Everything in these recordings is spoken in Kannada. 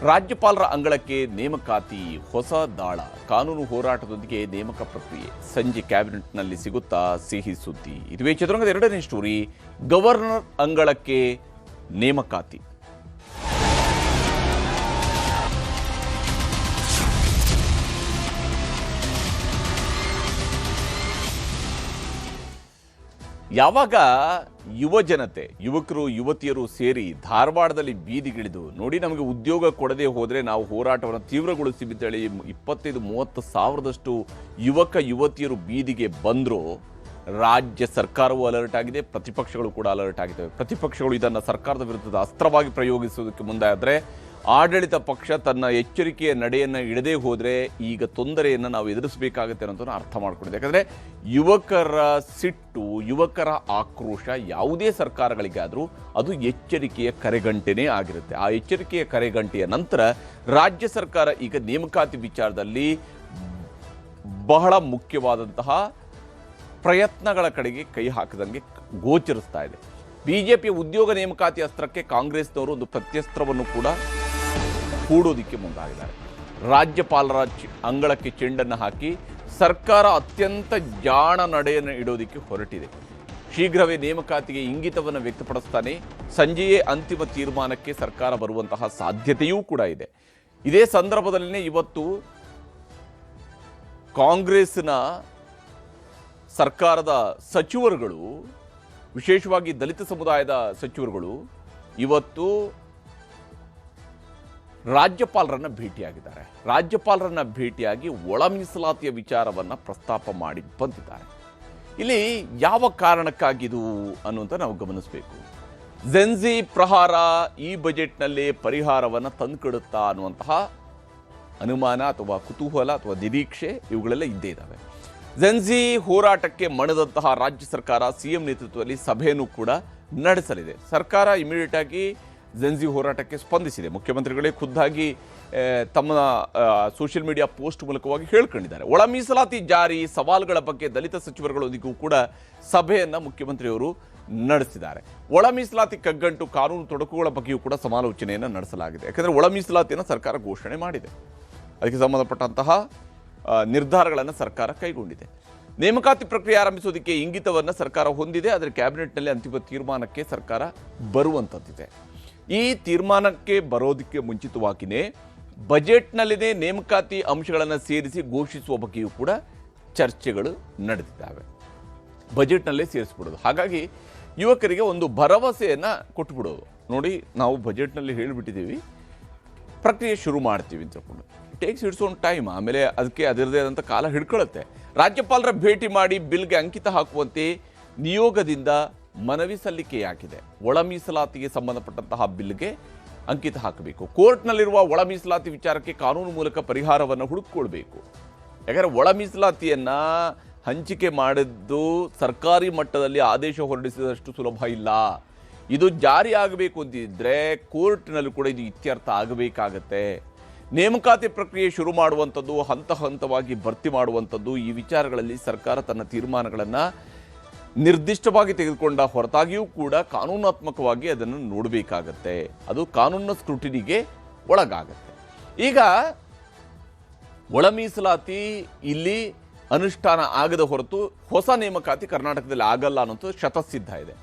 ರಾಜ್ಯಪಾಲರ ಅಂಗಳಕ್ಕೆ ನೇಮಕಾತಿ ಹೊಸ ದಾಳ, ಕಾನೂನು ಹೋರಾಟದೊಂದಿಗೆ ನೇಮಕ ಪ್ರಕ್ರಿಯೆ. ಸಂಜೆ ಕ್ಯಾಬಿನೆಟ್ನಲ್ಲಿ ಸಿಗುತ್ತಾ ಸಿಹಿ ಸುದ್ದಿ. ಇದುವೇ ಚದುರಂಗದ ಎರಡನೇ ಸ್ಟೋರಿ. ಗವರ್ನರ್ ಅಂಗಳಕ್ಕೆ ನೇಮಕಾತಿ. ಯಾವಾಗ ಯುವ ಜನತೆ, ಯುವಕರು ಯುವತಿಯರು ಸೇರಿ ಧಾರವಾಡದಲ್ಲಿ ಬೀದಿಗಿಳಿದು ನೋಡಿ ನಮಗೆ ಉದ್ಯೋಗ ಕೊಡದೆ ಹೋದರೆ ನಾವು ಹೋರಾಟವನ್ನು ತೀವ್ರಗೊಳಿಸಿಬಿಟ್ಟೇಳಿ 25-30 ಸಾವಿರದಷ್ಟು ಯುವಕ ಯುವತಿಯರು ಬೀದಿಗೆ ಬಂದರೂ ರಾಜ್ಯ ಸರ್ಕಾರವೂ ಅಲರ್ಟ್ ಆಗಿದೆ, ಪ್ರತಿಪಕ್ಷಗಳು ಕೂಡ ಅಲರ್ಟ್ ಆಗಿದ್ದಾವೆ. ಪ್ರತಿಪಕ್ಷಗಳು ಇದನ್ನು ಸರ್ಕಾರದ ವಿರುದ್ಧದ ಅಸ್ತ್ರವಾಗಿ ಪ್ರಯೋಗಿಸುವುದಕ್ಕೆ ಮುಂದಾದರೆ ಆಡಳಿತ ಪಕ್ಷ ತನ್ನ ಎಚ್ಚರಿಕೆಯ ನಡೆಯನ್ನು ಇಡದೇ ಹೋದರೆ ಈಗ ತೊಂದರೆಯನ್ನು ನಾವು ಎದುರಿಸಬೇಕಾಗುತ್ತೆ ಅನ್ನೋದನ್ನು ಅರ್ಥ ಮಾಡ್ಕೊಂಡಿದೆ. ಯಾಕಂದರೆ ಯುವಕರ ಸಿಟ್ಟು, ಯುವಕರ ಆಕ್ರೋಶ ಯಾವುದೇ ಸರ್ಕಾರಗಳಿಗಾದರೂ ಅದು ಎಚ್ಚರಿಕೆಯ ಕರೆಗಂಟೆನೇ ಆಗಿರುತ್ತೆ. ಆ ಎಚ್ಚರಿಕೆಯ ಕರೆಗಂಟೆಯ ನಂತರ ರಾಜ್ಯ ಸರ್ಕಾರ ಈಗ ನೇಮಕಾತಿ ವಿಚಾರದಲ್ಲಿ ಬಹಳ ಮುಖ್ಯವಾದಂತಹ ಪ್ರಯತ್ನಗಳ ಕಡೆಗೆ ಕೈ ಹಾಕದಂಗೆ ಗೋಚರಿಸ್ತಾ ಇದೆ. ಬಿಜೆಪಿಯ ಉದ್ಯೋಗ ನೇಮಕಾತಿ ಅಸ್ತ್ರಕ್ಕೆ ಕಾಂಗ್ರೆಸ್ನವರು ಒಂದು ಪ್ರತ್ಯಸ್ತ್ರವನ್ನು ಕೂಡ ಹೂಡೋದಿಕ್ಕೆ ಮುಂದಾಗಿದ್ದಾರೆ. ರಾಜ್ಯಪಾಲರ ಅಂಗಳಕ್ಕೆ ಚೆಂಡನ್ನು ಹಾಕಿ ಸರ್ಕಾರ ಅತ್ಯಂತ ಜಾಣ ನಡೆಯನ್ನು ಇಡೋದಕ್ಕೆ ಹೊರಟಿದೆ. ಶೀಘ್ರವೇ ನೇಮಕಾತಿಗೆ ಇಂಗಿತವನ್ನು ವ್ಯಕ್ತಪಡಿಸ್ತಾನೆ. ಸಂಜೆಯೇ ಅಂತಿಮ ತೀರ್ಮಾನಕ್ಕೆ ಸರ್ಕಾರ ಬರುವಂತಹ ಸಾಧ್ಯತೆಯೂ ಕೂಡ ಇದೆ. ಇದೇ ಸಂದರ್ಭದಲ್ಲೇ ಇವತ್ತು ಕಾಂಗ್ರೆಸ್ನ ಸರ್ಕಾರದ ಸಚಿವರುಗಳು, ವಿಶೇಷವಾಗಿ ದಲಿತ ಸಮುದಾಯದ ಸಚಿವರುಗಳು ಇವತ್ತು ರಾಜ್ಯಪಾಲರನ್ನು ಭೇಟಿಯಾಗಿದ್ದಾರೆ. ರಾಜ್ಯಪಾಲರನ್ನು ಭೇಟಿಯಾಗಿ ಒಳ ಮೀಸಲಾತಿಯ ವಿಚಾರವನ್ನು ಪ್ರಸ್ತಾಪ ಮಾಡಿ ಬಂದಿದ್ದಾರೆ. ಇಲ್ಲಿ ಯಾವ ಕಾರಣಕ್ಕಾಗಿದು ಅನ್ನುವಂಥ ನಾವು ಗಮನಿಸಬೇಕು. ಜೆನ್ಜಿ ಪ್ರಹಾರ ಈ ಬಜೆಟ್ನಲ್ಲಿ ಪರಿಹಾರವನ್ನು ತಂದುಕೊಡುತ್ತಾ ಅನ್ನುವಂತಹ ಅನುಮಾನ ಅಥವಾ ಕುತೂಹಲ ಅಥವಾ ನಿರೀಕ್ಷೆ ಇವುಗಳೆಲ್ಲ ಇದ್ದೇ ಇದ್ದಾವೆ. ಜೆನ್ಜಿ ಹೋರಾಟಕ್ಕೆ ಮಣಿದಂತಹ ರಾಜ್ಯ ಸರ್ಕಾರ ಸಿಎಂ ನೇತೃತ್ವದಲ್ಲಿ ಸಭೆಯನ್ನು ಕೂಡ ನಡೆಸಲಿದೆ. ಸರ್ಕಾರ ಇಮಿಡಿಯೇಟ್ ಆಗಿ ಜೆನ್ಜಿ ಹೋರಾಟಕ್ಕೆ ಸ್ಪಂದಿಸಿದೆ. ಮುಖ್ಯಮಂತ್ರಿಗಳೇ ಖುದ್ದಾಗಿ ತಮ್ಮ ಸೋಷಿಯಲ್ ಮೀಡಿಯಾ ಪೋಸ್ಟ್ ಮೂಲಕವಾಗಿ ಹೇಳ್ಕೊಂಡಿದ್ದಾರೆ. ಒಳ ಮೀಸಲಾತಿ ಜಾರಿ ಸವಾಲುಗಳ ಬಗ್ಗೆ ದಲಿತ ಸಚಿವರುಗಳೊಂದಿಗೂ ಕೂಡ ಸಭೆಯನ್ನು ಮುಖ್ಯಮಂತ್ರಿಯವರು ನಡೆಸಿದ್ದಾರೆ. ಒಳ ಮೀಸಲಾತಿ ಕಗ್ಗಂಟು, ಕಾನೂನು ತೊಡಕುಗಳ ಬಗ್ಗೆಯೂ ಕೂಡ ಸಮಾಲೋಚನೆಯನ್ನು ನಡೆಸಲಾಗಿದೆ. ಯಾಕಂದರೆ ಒಳ ಮೀಸಲಾತಿಯನ್ನು ಸರ್ಕಾರ ಘೋಷಣೆ ಮಾಡಿದೆ. ಅದಕ್ಕೆ ಸಂಬಂಧಪಟ್ಟಂತಹ ನಿರ್ಧಾರಗಳನ್ನು ಸರ್ಕಾರ ಕೈಗೊಂಡಿದೆ. ನೇಮಕಾತಿ ಪ್ರಕ್ರಿಯೆ ಆರಂಭಿಸೋದಕ್ಕೆ ಇಂಗಿತವನ್ನು ಸರ್ಕಾರ ಹೊಂದಿದೆ. ಆದರೆ ಕ್ಯಾಬಿನೆಟ್ನಲ್ಲಿ ಅಂತಿಮ ತೀರ್ಮಾನಕ್ಕೆ ಸರ್ಕಾರ ಬರುವಂಥದ್ದಿದೆ. ಈ ತೀರ್ಮಾನಕ್ಕೆ ಬರೋದಕ್ಕೆ ಮುಂಚಿತವಾಗಿಯೇ ಬಜೆಟ್ನಲ್ಲಿನೇ ನೇಮಕಾತಿ ಅಂಶಗಳನ್ನು ಸೇರಿಸಿ ಘೋಷಿಸುವ ಬಗ್ಗೆಯೂ ಕೂಡ ಚರ್ಚೆಗಳು ನಡೆದಿದ್ದಾವೆ. ಬಜೆಟ್ನಲ್ಲೇ ಸೇರಿಸ್ಬಿಡೋದು, ಹಾಗಾಗಿ ಯುವಕರಿಗೆ ಒಂದು ಭರವಸೆಯನ್ನು ಕೊಟ್ಟುಬಿಡೋದು. ನೋಡಿ, ನಾವು ಬಜೆಟ್ನಲ್ಲಿ ಹೇಳಿಬಿಟ್ಟಿದ್ದೀವಿ, ಪ್ರಕ್ರಿಯೆ ಶುರು ಮಾಡ್ತೀವಿ ಅಂತ ಹೇಳ್ಕೊಂಡು ಟೇಕ್ಸ್ ಇಟ್ಸ್ ಓನ್ ಟೈಮ್. ಆಮೇಲೆ ಅದಕ್ಕೆ ಅದರದೇ ಆದಂಥ ಕಾಲ ಹಿಡ್ಕೊಳ್ಳುತ್ತೆ. ರಾಜ್ಯಪಾಲರ ಭೇಟಿ ಮಾಡಿ ಬಿಲ್ಗೆ ಅಂಕಿತ ಹಾಕುವಂತೆ ನಿಯೋಗದಿಂದ ಮನವಿ ಸಲ್ಲಿಕೆಯಾಗಿದೆ. ಒಳ ಮೀಸಲಾತಿಗೆ ಸಂಬಂಧಪಟ್ಟಂತಹ ಬಿಲ್ಗೆ ಅಂಕಿತ ಹಾಕಬೇಕು. ಕೋರ್ಟ್ನಲ್ಲಿರುವ ಒಳ ಮೀಸಲಾತಿ ವಿಚಾರಕ್ಕೆ ಕಾನೂನು ಮೂಲಕ ಪರಿಹಾರವನ್ನು ಹುಡುಕಿಕೊಳ್ಬೇಕು. ಯಾಕಂದರೆ ಒಳ ಮೀಸಲಾತಿಯನ್ನು ಹಂಚಿಕೆ ಮಾಡಿದ್ದು ಸರ್ಕಾರಿ ಮಟ್ಟದಲ್ಲಿ ಆದೇಶ ಹೊರಡಿಸಿದಷ್ಟು ಸುಲಭ ಇಲ್ಲ. ಇದು ಜಾರಿ ಆಗಬೇಕು ಅಂತಿದ್ರೆ ಕೋರ್ಟ್ನಲ್ಲೂ ಕೂಡ ಇದು ಇತ್ಯರ್ಥ ಆಗಬೇಕಾಗತ್ತೆ. ನೇಮಕಾತಿ ಪ್ರಕ್ರಿಯೆ ಶುರು ಮಾಡುವಂಥದ್ದು, ಹಂತ ಹಂತವಾಗಿ ಭರ್ತಿ ಮಾಡುವಂಥದ್ದು, ಈ ವಿಚಾರಗಳಲ್ಲಿ ಸರ್ಕಾರ ತನ್ನ ತೀರ್ಮಾನಗಳನ್ನು ನಿರ್ದಿಷ್ಟವಾಗಿ ತೆಗೆದುಕೊಂಡ ಹೊರತಾಗಿಯೂ ಕೂಡ ಕಾನೂನಾತ್ಮಕವಾಗಿ ಅದನ್ನು ನೋಡಬೇಕಾಗತ್ತೆ. ಅದು ಕಾನೂನಿನ ಸ್ಕ್ರೂಟಿನಿಗೆ ಒಳಗಾಗತ್ತೆ. ಈಗ ಒಳ ಮೀಸಲಾತಿ ಇಲ್ಲಿ ಅನುಷ್ಠಾನ ಆಗದ ಹೊರತು ಹೊಸ ನೇಮಕಾತಿ ಕರ್ನಾಟಕದಲ್ಲಿ ಆಗಲ್ಲ ಅನ್ನೋದು ಶತಸಿದ್ಧ ಇದೆ.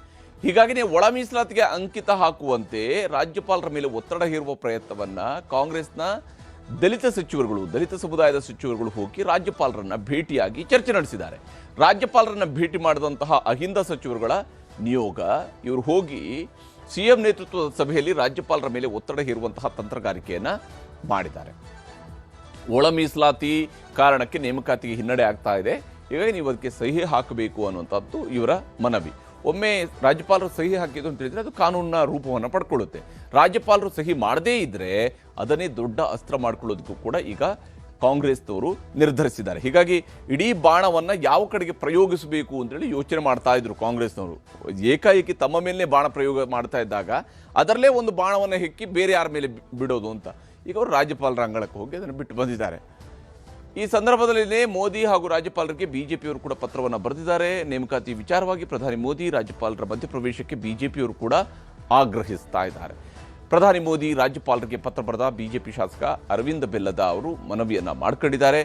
ಹೀಗಾಗಿನೇ ಒಳ ಮೀಸಲಾತಿಗೆ ಅಂಕಿತ ಹಾಕುವಂತೆ ರಾಜ್ಯಪಾಲರ ಮೇಲೆ ಒತ್ತಡ ಹೇರುವ ಪ್ರಯತ್ನವನ್ನು ಕಾಂಗ್ರೆಸ್ನ ದಲಿತ ಸಚಿವರುಗಳು, ದಲಿತ ಸಮುದಾಯದ ಸಚಿವರುಗಳು ಹೋಗಿ ರಾಜ್ಯಪಾಲರನ್ನ ಭೇಟಿಯಾಗಿ ಚರ್ಚೆ ನಡೆಸಿದ್ದಾರೆ. ರಾಜ್ಯಪಾಲರನ್ನ ಭೇಟಿ ಮಾಡಿದಂತಹ ಅಹಿಂದ ಸಚಿವರುಗಳ ನಿಯೋಗ ಇವರು ಹೋಗಿ ಸಿಎಂ ನೇತೃತ್ವದ ಸಭೆಯಲ್ಲಿ ರಾಜ್ಯಪಾಲರ ಮೇಲೆ ಒತ್ತಡ ಹೇರುವಂತಹ ತಂತ್ರಗಾರಿಕೆಯನ್ನು ಮಾಡಿದ್ದಾರೆ. ಒಳ ಮೀಸಲಾತಿ ಕಾರಣಕ್ಕೆ ನೇಮಕಾತಿಗೆ ಹಿನ್ನಡೆ ಆಗ್ತಾ ಇದೆ, ಹೀಗಾಗಿ ನೀವು ಅದಕ್ಕೆ ಸಹಿ ಹಾಕಬೇಕು ಅನ್ನುವಂಥದ್ದು ಇವರ ಮನವಿ. ಒಮ್ಮೆ ರಾಜ್ಯಪಾಲರು ಸಹಿ ಹಾಕಿದ್ದು ಅಂತ ಹೇಳಿದರೆ ಅದು ಕಾನೂನಿನ ರೂಪವನ್ನು ಪಡ್ಕೊಳ್ಳುತ್ತೆ. ರಾಜ್ಯಪಾಲರು ಸಹಿ ಮಾಡದೇ ಇದ್ದರೆ ಅದನ್ನೇ ದೊಡ್ಡ ಅಸ್ತ್ರ ಮಾಡ್ಕೊಳ್ಳೋದಕ್ಕೂ ಕೂಡ ಈಗ ಕಾಂಗ್ರೆಸ್ನವರು ನಿರ್ಧರಿಸಿದ್ದಾರೆ. ಹೀಗಾಗಿ ಇಡೀ ಬಾಣವನ್ನು ಯಾವ ಕಡೆಗೆ ಪ್ರಯೋಗಿಸಬೇಕು ಅಂತೇಳಿ ಯೋಚನೆ ಮಾಡ್ತಾ ಇದ್ರು ಕಾಂಗ್ರೆಸ್ನವರು. ಏಕಾಏಕಿ ತಮ್ಮ ಮೇಲೇ ಬಾಣ ಪ್ರಯೋಗ ಮಾಡ್ತಾ ಇದ್ದಾಗ ಅದರಲ್ಲೇ ಒಂದು ಬಾಣವನ್ನು ಹೆಕ್ಕಿ ಬೇರೆ ಯಾರ ಮೇಲೆ ಬಿಡೋದು ಅಂತ ಈಗ ಅವರು ರಾಜ್ಯಪಾಲರ ಅಂಗಳಕ್ಕೆ ಹೋಗಿ ಅದನ್ನು ಬಿಟ್ಟು ಬಂದಿದ್ದಾರೆ. ಈ ಸಂದರ್ಭದಲ್ಲಿ ಮೋದಿ ಹಾಗೂ ರಾಜ್ಯಪಾಲರಿಗೆ ಬಿಜೆಪಿಯವರು ಕೂಡ ಪತ್ರವನ್ನು ಬರೆದಿದ್ದಾರೆ. ನೇಮಕಾತಿ ವಿಚಾರವಾಗಿ ಪ್ರಧಾನಿ ಮೋದಿ ರಾಜ್ಯಪಾಲರ ಮಧ್ಯಪ್ರವೇಶಕ್ಕೆ ಬಿಜೆಪಿಯವರು ಕೂಡ ಆಗ್ರಹಿಸ್ತಾ ಇದ್ದಾರೆ. ಪ್ರಧಾನಿ ಮೋದಿ ರಾಜ್ಯಪಾಲರಿಗೆ ಪತ್ರ ಬರೆದ ಬಿಜೆಪಿ ಶಾಸಕ ಅರವಿಂದ ಬೆಲ್ಲದ ಅವರು ಮನವಿಯನ್ನು ಮಾಡಿಕೊಂಡಿದ್ದಾರೆ.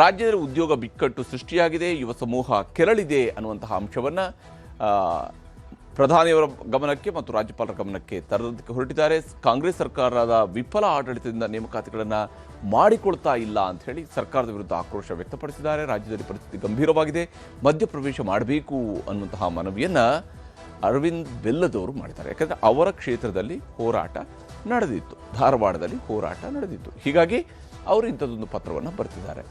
ರಾಜ್ಯದಲ್ಲಿ ಉದ್ಯೋಗ ಬಿಕ್ಕಟ್ಟು ಸೃಷ್ಟಿಯಾಗಿದೆ, ಯುವ ಸಮೂಹ ಕೆರಳಿದೆ ಅನ್ನುವಂತಹ ಅಂಶವನ್ನು ಪ್ರಧಾನಿಯವರ ಗಮನಕ್ಕೆ ಮತ್ತು ರಾಜ್ಯಪಾಲರ ಗಮನಕ್ಕೆ ತರೋದಕ್ಕೆ ಹೊರಟಿದ್ದಾರೆ. ಕಾಂಗ್ರೆಸ್ ಸರ್ಕಾರದ ವಿಫಲ ಆಡಳಿತದಿಂದ ನೇಮಕಾತಿಗಳನ್ನು ಮಾಡಿಕೊಳ್ತಾ ಇಲ್ಲ ಅಂತ ಹೇಳಿ ಸರ್ಕಾರದ ವಿರುದ್ಧ ಆಕ್ರೋಶ ವ್ಯಕ್ತಪಡಿಸಿದ್ದಾರೆ. ರಾಜ್ಯದಲ್ಲಿ ಪರಿಸ್ಥಿತಿ ಗಂಭೀರವಾಗಿದೆ, ಮಧ್ಯಪ್ರವೇಶ ಮಾಡಬೇಕು ಅನ್ನುವಂತಹ ಮನವಿಯನ್ನು ಅರವಿಂದ್ ಬೆಲ್ಲದವರು ಮಾಡಿದ್ದಾರೆ. ಯಾಕಂದರೆ ಅವರ ಕ್ಷೇತ್ರದಲ್ಲಿ ಹೋರಾಟ ನಡೆದಿತ್ತು, ಧಾರವಾಡದಲ್ಲಿ ಹೋರಾಟ ನಡೆದಿತ್ತು. ಹೀಗಾಗಿ ಅವರು ಇಂಥದ್ದೊಂದು ಪತ್ರವನ್ನು ಬರೆದಿದ್ದಾರೆ.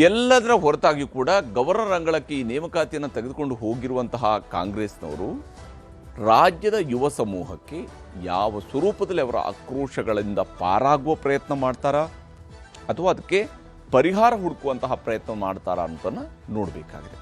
ಎಲ್ಲದರ ಹೊರತಾಗಿ ಕೂಡ ಗವರ್ನರ್ ಅಂಗಳಕ್ಕೆ ಈ ನೇಮಕಾತಿಯನ್ನು ತೆಗೆದುಕೊಂಡು ಹೋಗಿರುವಂತಹ ಕಾಂಗ್ರೆಸ್ನವರು ರಾಜ್ಯದ ಯುವ ಸಮೂಹಕ್ಕೆ ಯಾವ ಸ್ವರೂಪದಲ್ಲಿ ಅವರ ಆಕ್ರೋಶಗಳಿಂದ ಪಾರಾಗುವ ಪ್ರಯತ್ನ ಮಾಡ್ತಾರಾ ಅಥವಾ ಅದಕ್ಕೆ ಪರಿಹಾರ ಹುಡುಕುವಂತಹ ಪ್ರಯತ್ನ ಮಾಡ್ತಾರಾ ಅಂತನ್ನು ನೋಡಬೇಕಾಗಿದೆ.